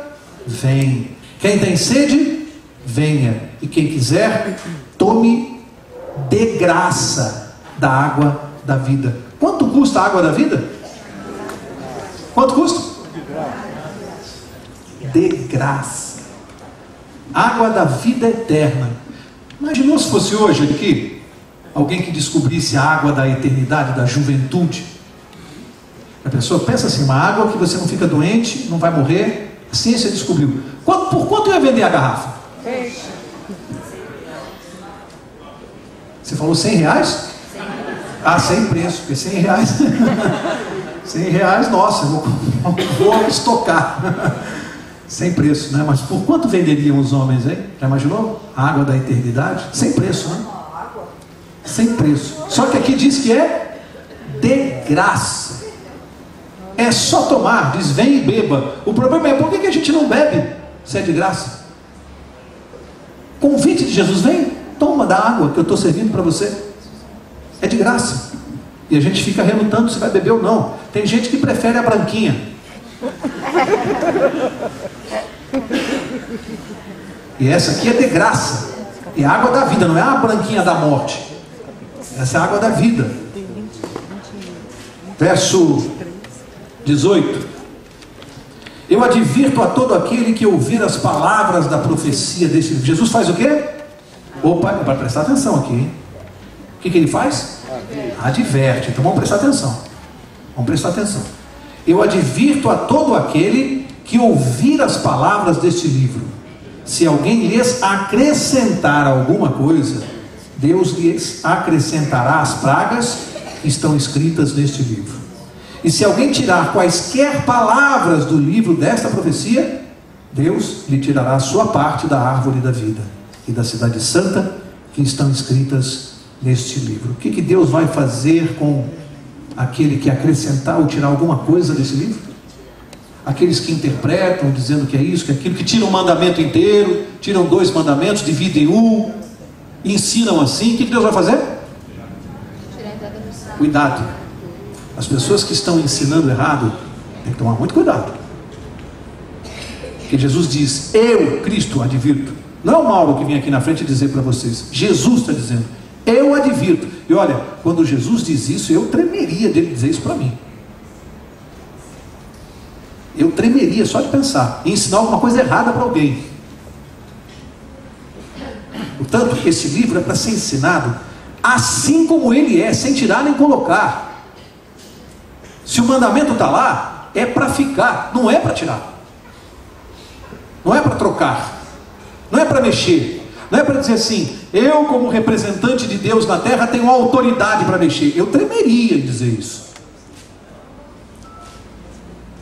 vem. Quem tem sede, venha. E quem quiser, tome de graça da água da vida. Quanto custa a água da vida? Quanto custa? De graça. Água da vida eterna. Imaginou se fosse hoje aqui alguém que descobrisse a água da eternidade, da juventude. A pessoa pensa assim, uma água que você não fica doente, não vai morrer. A ciência descobriu. Por quanto eu ia vender a garrafa? Você falou 100 reais? Ah, sem preço, porque 100 reais 100 reais, nossa, eu vou estocar. Sem preço, né? Mas por quanto venderiam os homens, hein? Já imaginou? A água da eternidade? Sem preço, né? Sem preço. Só que aqui diz que é de graça. É só tomar, diz vem e beba. O problema é por que a gente não bebe se é de graça? Convite de Jesus, vem, toma da água que eu estou servindo para você. É de graça. E a gente fica relutando se vai beber ou não. Tem gente que prefere a branquinha. E essa aqui é de graça. É a água da vida, não é a branquinha da morte. Essa é a água da vida. Verso 18. Eu advirto a todo aquele que ouvir as palavras da profecia desse livro. Jesus faz o quê? Opa, para prestar atenção aqui, hein? O que ele faz? Adverte. Então vamos prestar atenção. Vamos prestar atenção. Eu advirto a todo aquele que ouvir as palavras deste livro. Se alguém lhes acrescentar alguma coisa, Deus lhes acrescentará as pragas que estão escritas neste livro. E se alguém tirar quaisquer palavras do livro desta profecia, Deus lhe tirará a sua parte da árvore da vida e da cidade santa que estão escritas neste livro. O que Deus vai fazer com aquele que acrescentar ou tirar alguma coisa desse livro? Aqueles que interpretam, dizendo que é isso, que é aquilo, que tiram o mandamento inteiro, tiram 2 mandamentos, dividem um, ensinam assim, o que Deus vai fazer? Cuidado. As pessoas que estão ensinando errado, tem que tomar muito cuidado. Porque Jesus diz, eu, Cristo, advirto. Não é o Mauro que vem aqui na frente dizer para vocês. Jesus está dizendo, eu advirto. E olha, quando Jesus diz isso, eu tremeria dele dizer isso para mim. Eu tremeria só de pensar em ensinar alguma coisa errada para alguém. Portanto, esse livro é para ser ensinado assim como ele é, sem tirar nem colocar. Se o mandamento está lá, é para ficar, não é para tirar. Não é para trocar. Não é para mexer. Não é para dizer assim, eu como representante de Deus na terra tenho autoridade para mexer. Eu tremeria em dizer isso.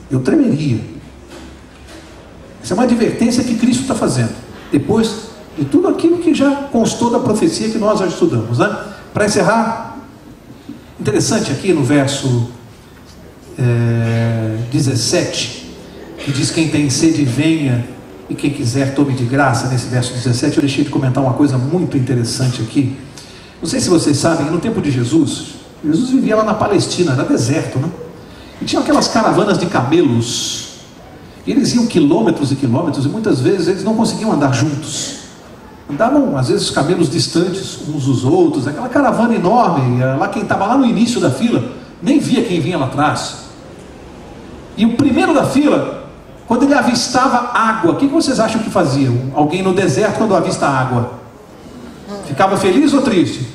Eu tremeria. Essa é uma advertência que Cristo está fazendo. Depois de tudo aquilo que já constou da profecia que nós já estudamos, né? Para encerrar, interessante aqui no verso 17, que diz: quem tem sede venha, e quem quiser tome de graça. Nesse verso 17 eu deixei de comentar uma coisa muito interessante aqui. Não sei se vocês sabem, no tempo de Jesus vivia lá na Palestina, era deserto, né? E tinha aquelas caravanas de camelos, e eles iam quilômetros e quilômetros, e muitas vezes eles não conseguiam andar juntos. Andavam às vezes os camelos distantes uns dos outros, aquela caravana enorme, lá quem estava lá no início da fila nem via quem vinha lá atrás. E o primeiro da fila, quando ele avistava água, o que vocês acham que fazia? Alguém no deserto, quando avista água, ficava feliz ou triste?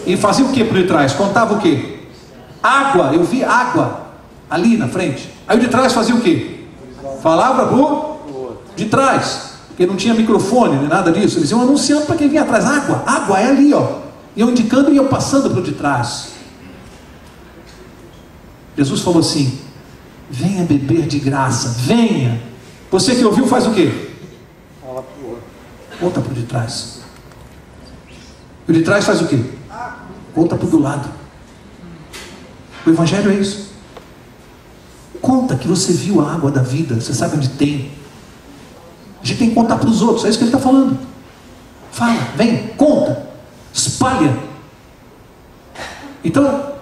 E fazia o que por detrás? Contava o que? Água, eu vi água ali na frente. Aí o de trás fazia o que? Falava pro de trás, porque não tinha microfone nem nada disso. Eles iam anunciando para quem vinha atrás: água é ali, ó. Iam indicando e iam passando para o de trás. Jesus falou assim: venha beber de graça, venha. Você que ouviu faz o quê? Fala pro outro. Conta para o de trás. O de trás faz o quê? Conta para o do lado. O Evangelho é isso. Conta que você viu a água da vida, você sabe onde tem. A gente tem que contar para os outros, é isso que ele está falando. Fala, vem, conta, espalha. Então,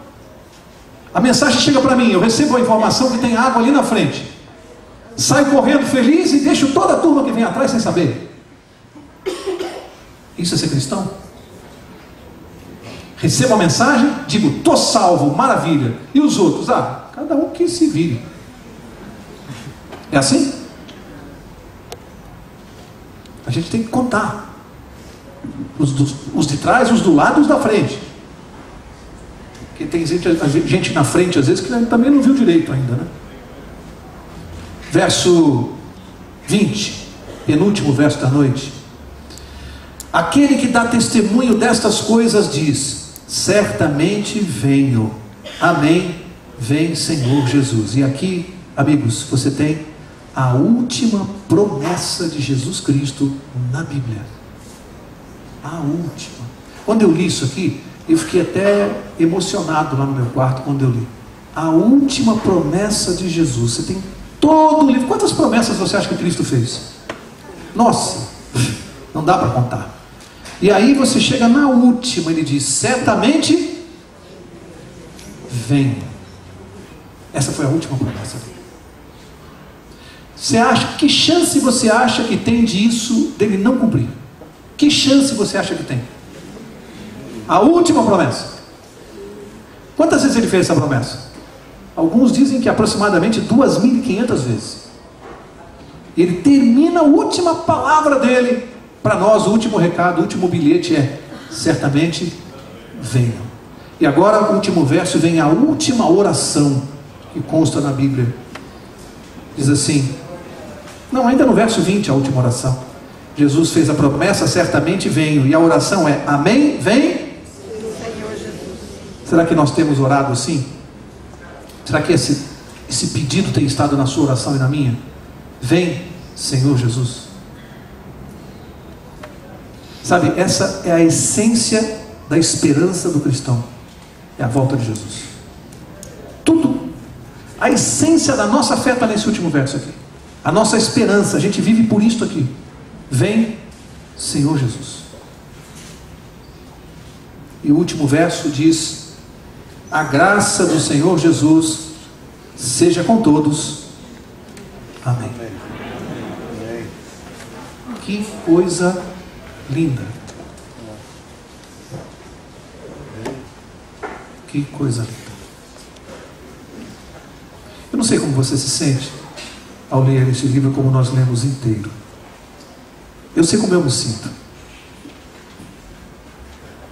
a mensagem chega para mim, eu recebo a informação que tem água ali na frente, saio correndo feliz e deixo toda a turma que vem atrás sem saber. Isso é ser cristão? Recebo a mensagem, digo, estou salvo, maravilha. E os outros? Cada um que se vire. É assim? A gente tem que contar. Os de trás, os do lado e os da frente. Porque tem gente na frente, às vezes, que também não viu direito ainda, né? Verso 20, penúltimo verso da noite. Aquele que dá testemunho destas coisas diz: certamente venho. Amém. Vem, Senhor Jesus. E aqui, amigos, você tem a última promessa de Jesus Cristo na Bíblia. A última. Quando eu li isso aqui, eu fiquei até emocionado lá no meu quarto quando eu li. A última promessa de Jesus. Você tem todo o livro. Quantas promessas você acha que Cristo fez? Nossa, não dá para contar. E aí você chega na última, ele diz: certamente venha. Essa foi a última promessa dele. Você acha, que chance você acha que tem disso, dele não cumprir? Que chance você acha que tem? A última promessa. Quantas vezes ele fez essa promessa? Alguns dizem que aproximadamente 2.500 vezes. Ele termina a última palavra dele para nós, o último recado, o último bilhete é: certamente venham. E agora o último verso vem a última oração que consta na Bíblia. Diz assim, não, ainda no verso 20, a última oração. Jesus fez a promessa: certamente venho. E a oração é: amém, vem. Senhor Jesus. Será que nós temos orado assim? Será que esse pedido tem estado na sua oração e na minha? Vem, Senhor Jesus. Sabe, essa é a essência da esperança do cristão. É a volta de Jesus. Tudo. A essência da nossa fé está nesse último verso aqui. A nossa esperança, a gente vive por isto aqui. Vem, Senhor Jesus. E o último verso diz: a graça do Senhor Jesus seja com todos. Amém. Amém. Que coisa linda. Que coisa linda. Eu não sei como você se sente ao ler este livro como nós lemos inteiro. Eu sei como eu me sinto.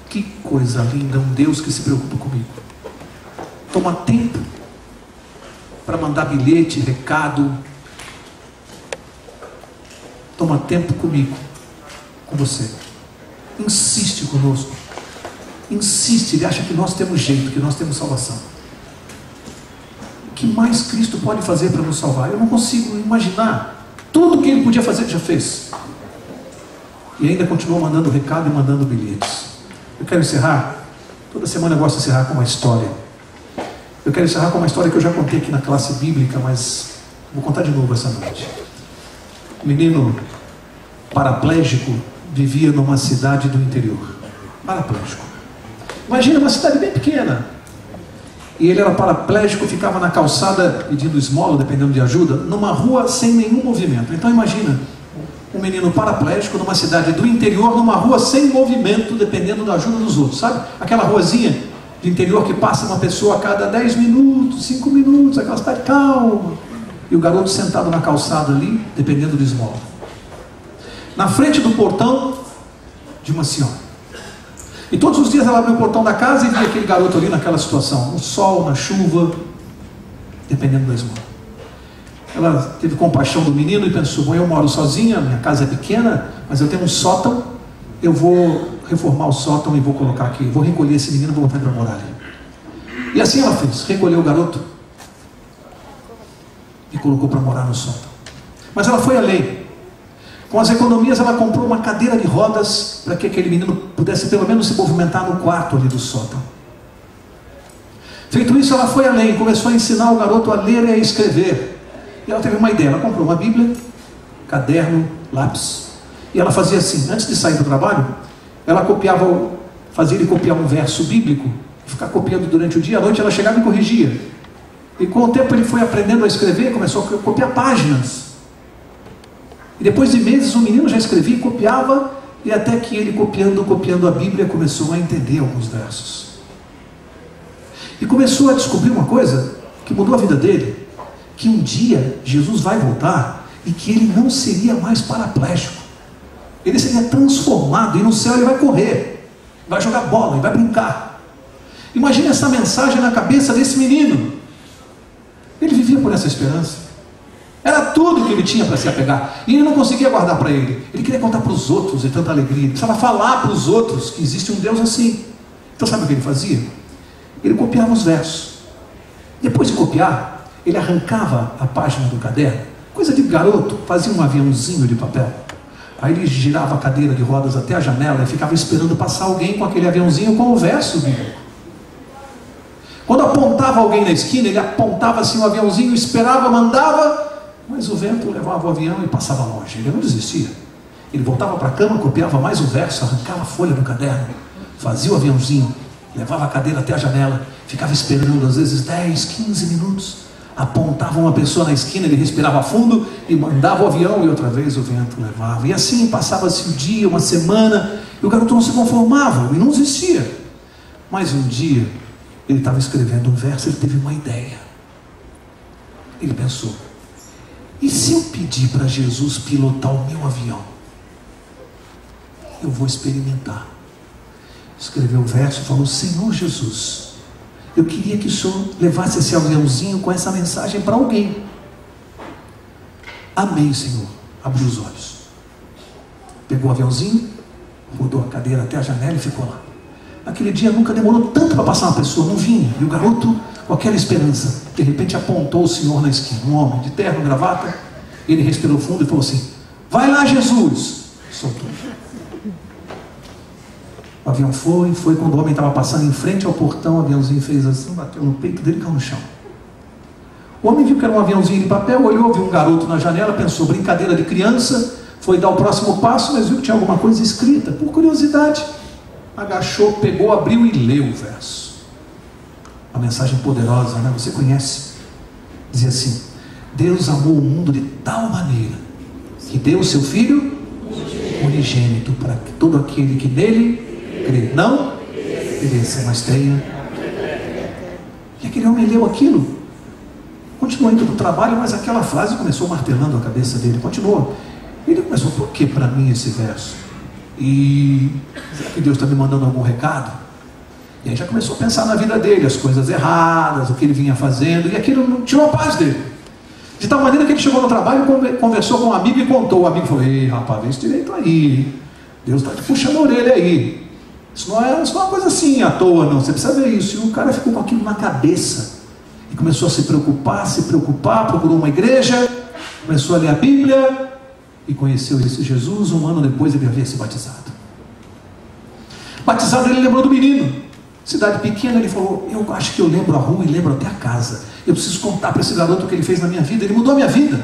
Que coisa linda, um Deus que se preocupa comigo. Toma tempo para mandar bilhete, recado. Toma tempo comigo, com você. Insiste conosco. Insiste, ele acha que nós temos jeito, que nós temos salvação. O que mais Cristo pode fazer para nos salvar? Eu não consigo imaginar. Tudo que ele podia fazer, ele já fez. E ainda continuou mandando recado e mandando bilhetes. Eu quero encerrar. Toda semana eu gosto de encerrar com uma história. Eu quero encerrar com uma história que eu já contei aqui na classe bíblica, mas vou contar de novo essa noite. Um menino paraplégico vivia numa cidade do interior. Paraplégico. Imagina uma cidade bem pequena. E ele era paraplégico, ficava na calçada pedindo esmola, dependendo de ajuda, numa rua sem nenhum movimento. Então imagina um menino paraplégico numa cidade do interior, numa rua sem movimento, dependendo da ajuda dos outros, sabe? Aquela ruazinha do interior que passa uma pessoa a cada 10 minutos, 5 minutos, aquela cidade calma. E o garoto sentado na calçada ali, dependendo de esmola. Na frente do portão de uma senhora. E todos os dias ela abriu o portão da casa e via aquele garoto ali naquela situação, no sol, na chuva, dependendo da esmola. Ela teve compaixão do menino e pensou: bom, eu moro sozinha, minha casa é pequena, mas eu tenho um sótão, eu vou reformar o sótão e vou colocar aqui, vou recolher esse menino e vou botar para morar ali. E assim ela fez, recolheu o garoto e colocou para morar no sótão. Mas ela foi além. Com as economias ela comprou uma cadeira de rodas para que aquele menino pudesse pelo menos se movimentar no quarto ali do sótão. Feito isso, ela foi além, começou a ensinar o garoto a ler e a escrever. E ela teve uma ideia, ela comprou uma Bíblia, caderno, lápis. E ela fazia assim, antes de sair do trabalho, ela fazia ele copiar um verso bíblico, e ficar copiando durante o dia, à noite ela chegava e corrigia. E com o tempo ele foi aprendendo a escrever, começou a copiar páginas. E depois de meses o menino já escrevia e copiava, e até que ele copiando a Bíblia, começou a entender alguns versos. E começou a descobrir uma coisa que mudou a vida dele, que um dia Jesus vai voltar e que ele não seria mais paraplégico. Ele seria transformado e no céu ele vai correr, vai jogar bola e vai brincar. Imagine essa mensagem na cabeça desse menino. Ele vivia por essa esperança. Era tudo que ele tinha para se apegar. E ele não conseguia guardar para ele. Ele queria contar para os outros, e tanta alegria. Ele precisava falar para os outros que existe um Deus assim. Então sabe o que ele fazia? Ele copiava os versos. Depois de copiar, ele arrancava a página do caderno. Coisa de garoto, fazia um aviãozinho de papel. Aí ele girava a cadeira de rodas até a janela e ficava esperando passar alguém com aquele aviãozinho com o verso bíblico. Quando apontava alguém na esquina, ele apontava assim o aviãozinho, esperava, mandava, mas o vento levava o avião e passava longe. Ele não desistia. Ele voltava para a cama, copiava mais o verso, arrancava a folha do caderno, fazia o aviãozinho, levava a cadeira até a janela, ficava esperando às vezes 10, 15 minutos. Apontava uma pessoa na esquina, ele respirava fundo e mandava o avião, e outra vez o vento levava. E assim passava-se um dia, uma semana, e o garoto não se conformava, e não desistia. Mas um dia, ele estava escrevendo um verso, ele teve uma ideia. Ele pensou: e se eu pedir para Jesus pilotar o meu avião? Eu vou experimentar. Escreveu o verso e falou: Senhor Jesus, eu queria que o Senhor levasse esse aviãozinho com essa mensagem para alguém. Amém, Senhor. Abriu os olhos. Pegou o aviãozinho, rodou a cadeira até a janela e ficou lá. Naquele dia nunca demorou tanto para passar uma pessoa, não vinha. E o garoto, com aquela esperança, de repente apontou o Senhor na esquina. Um homem de terno, gravata. Ele respirou fundo e falou assim: vai lá, Jesus. Soltou. O avião foi, quando o homem estava passando em frente ao portão, o aviãozinho fez assim, bateu no peito dele e caiu no chão. O homem viu que era um aviãozinho de papel, olhou, viu um garoto na janela, pensou: brincadeira de criança, foi dar o próximo passo, mas viu que tinha alguma coisa escrita, por curiosidade, agachou, pegou, abriu e leu o verso. Uma mensagem poderosa, né? Você conhece? Dizia assim: Deus amou o mundo de tal maneira que deu o seu Filho unigênito para que todo aquele que nele crê não pereça, mas tenha. E aquele homem leu aquilo, continuou indo para o trabalho, mas aquela frase começou martelando a cabeça dele. Continuou. Ele começou: por que para mim esse verso? E será que Deus está me mandando algum recado? E aí já começou a pensar na vida dele, as coisas erradas, o que ele vinha fazendo, e aquilo não tirou a paz dele. De tal maneira que ele chegou no trabalho, conversou com um amigo e contou. O amigo falou: ei, rapaz, vê esse direito aí, hein? Deus está te puxando a orelha aí. Isso não é uma coisa assim à toa, não. Você precisa ver isso. E o cara ficou com aquilo na cabeça e começou a se preocupar, procurou uma igreja, começou a ler a Bíblia e conheceu esse Jesus. Um ano depois ele havia se batizado. Batizado, ele lembrou do menino. Cidade pequena, ele falou: eu acho que eu lembro a rua e lembro até a casa. Eu preciso contar para esse garoto o que ele fez na minha vida. Ele mudou a minha vida.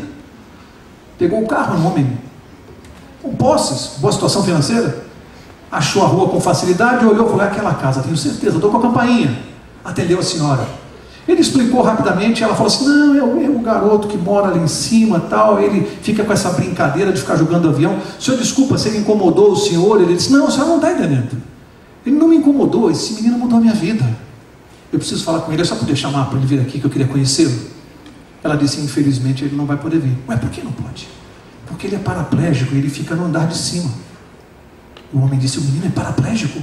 Pegou o carro, um homem com posses, boa situação financeira, achou a rua com facilidade, olhou e falou: aquela casa, tenho certeza, estou com a campainha. Atendeu a senhora. Ele explicou rapidamente, ela falou assim: não, é o garoto que mora ali em cima, tal, ele fica com essa brincadeira de ficar jogando avião. O senhor, desculpa se ele incomodou o senhor. Ele disse: não, o senhor não está entendendo. Ele não me incomodou, esse menino mudou a minha vida. Eu preciso falar com ele, é só poder chamar para ele vir aqui que eu queria conhecê-lo. Ela disse: infelizmente ele não vai poder vir. Ué, por que não pode? Porque ele é paraplégico e ele fica no andar de cima. O homem disse: o menino é paraplégico?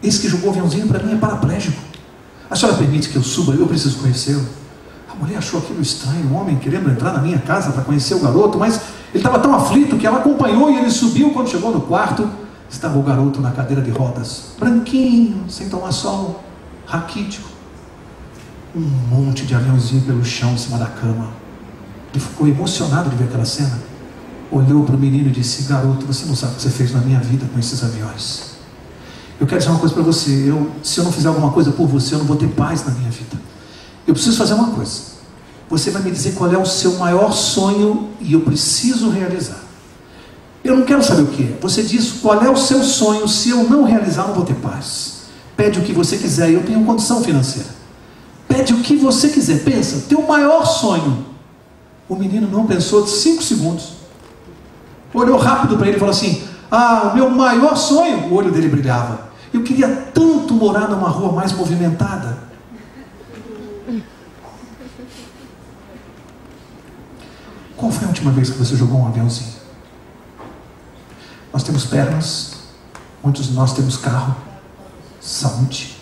Esse que jogou o aviãozinho para mim é paraplégico. A senhora permite que eu suba? Eu preciso conhecê-lo. A mulher achou aquilo estranho, um homem querendo entrar na minha casa para conhecer o garoto, mas ele estava tão aflito que ela acompanhou e ele subiu. Quando chegou no quarto, estava o garoto na cadeira de rodas, branquinho, sem tomar sol, raquítico, um monte de aviãozinho pelo chão em cima da cama. Ele ficou emocionado de ver aquela cena. Olhou para o menino e disse: garoto, você não sabe o que você fez na minha vida com esses aviões. Eu quero dizer uma coisa para você, se eu não fizer alguma coisa por você, eu não vou ter paz na minha vida. Eu preciso fazer uma coisa. Você vai me dizer qual é o seu maior sonho e eu preciso realizar. Eu não quero saber o que é. Você diz qual é o seu sonho. Se eu não realizar, eu não vou ter paz. Pede o que você quiser. Eu tenho condição financeira. Pede o que você quiser. Pensa, teu maior sonho. O menino não pensou 5 segundos. Olhou rápido para ele e falou assim: ah, o meu maior sonho. O olho dele brilhava. Eu queria tanto morar numa rua mais movimentada. Qual foi a última vez que você jogou um aviãozinho? Nós temos pernas, muitos de nós temos carro, saúde.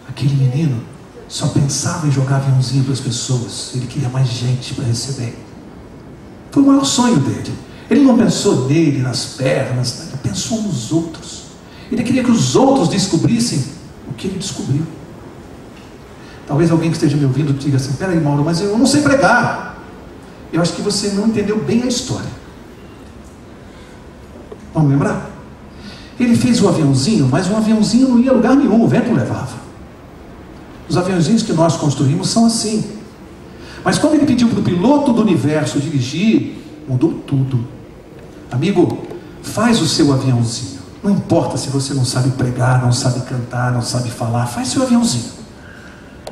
Aquele menino só pensava em jogar aviãozinho para as pessoas. Ele queria mais gente para receber. Foi o maior sonho dele. Ele não pensou nele, nas pernas, ele pensou nos outros. Ele queria que os outros descobrissem o que ele descobriu. Talvez alguém que esteja me ouvindo diga assim: peraí, Mauro, mas eu não sei pregar. Eu acho que você não entendeu bem a história. Vamos lembrar? Ele fez o aviãozinho, mas o aviãozinho não ia a lugar nenhum, o vento levava. Os aviãozinhos que nós construímos são assim. Mas quando ele pediu para o piloto do universo dirigir, mudou tudo. Amigo, faz o seu aviãozinho. Não importa se você não sabe pregar, não sabe cantar, não sabe falar, faz seu aviãozinho.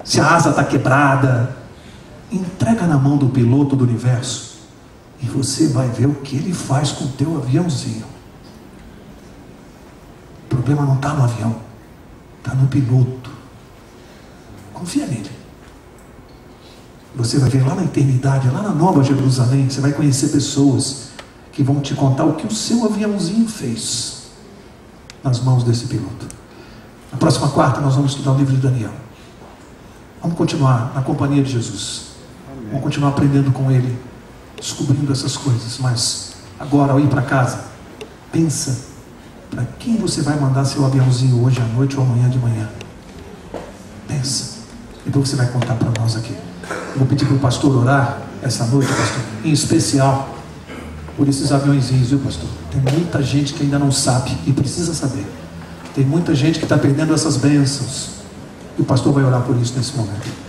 Se a asa está quebrada, entrega na mão do piloto do universo e você vai ver o que ele faz com o teu aviãozinho. O problema não está no avião, está no piloto. Confia nele. Você vai ver lá na eternidade, lá na Nova Jerusalém, você vai conhecer pessoas que vão te contar o que o seu aviãozinho fez nas mãos desse piloto. Na próxima quarta nós vamos estudar o livro de Daniel. Vamos continuar na companhia de Jesus. Vamos continuar aprendendo com ele, descobrindo essas coisas. Mas agora, ao ir para casa, pensa para quem você vai mandar seu aviãozinho hoje à noite ou amanhã de manhã. Pensa. Depois você vai contar para nós aqui. Eu vou pedir para o pastor orar essa noite, pastor, em especial por esses aviãozinhos, viu, pastor? Tem muita gente que ainda não sabe e precisa saber. Tem muita gente que está perdendo essas bênçãos. E o pastor vai orar por isso nesse momento.